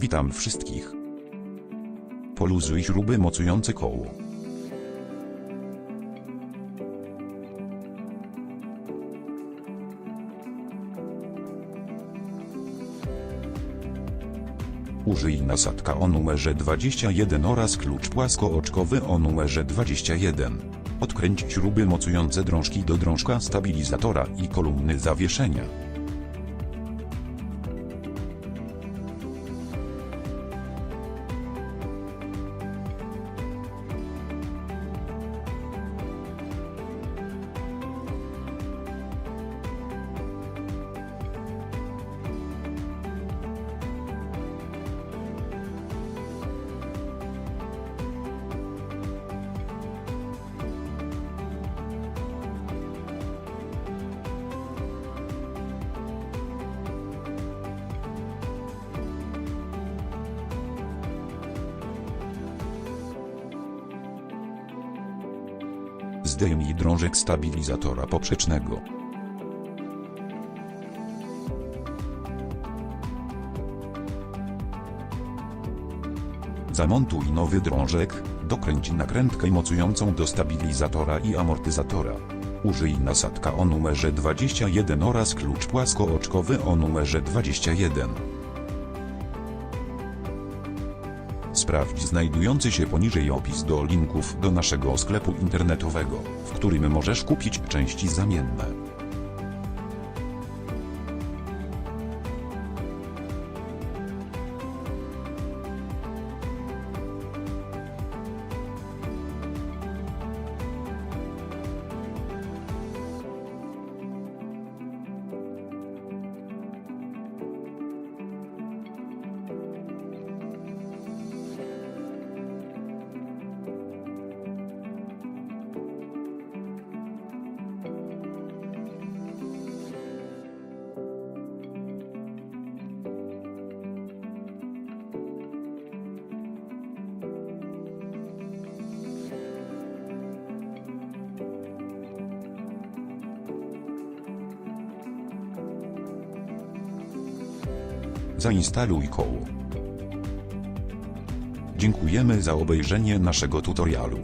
Witam wszystkich. Poluzuj śruby mocujące koło. Użyj nasadka o numerze 21 oraz klucz płaskooczkowy o numerze 21. Odkręć śruby mocujące drążki do drążka stabilizatora i kolumny zawieszenia. Zdejmij drążek stabilizatora poprzecznego. Zamontuj nowy drążek, dokręć nakrętkę mocującą do stabilizatora i amortyzatora. Użyj nasadka o numerze 21 oraz klucz płaskooczkowy o numerze 21. Sprawdź znajdujący się poniżej opis do linków do naszego sklepu internetowego, w którym możesz kupić części zamienne. Zainstaluj koło. Dziękujemy za obejrzenie naszego tutorialu.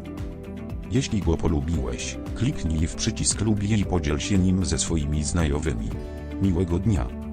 Jeśli go polubiłeś, kliknij w przycisk lubię i podziel się nim ze swoimi znajomymi. Miłego dnia.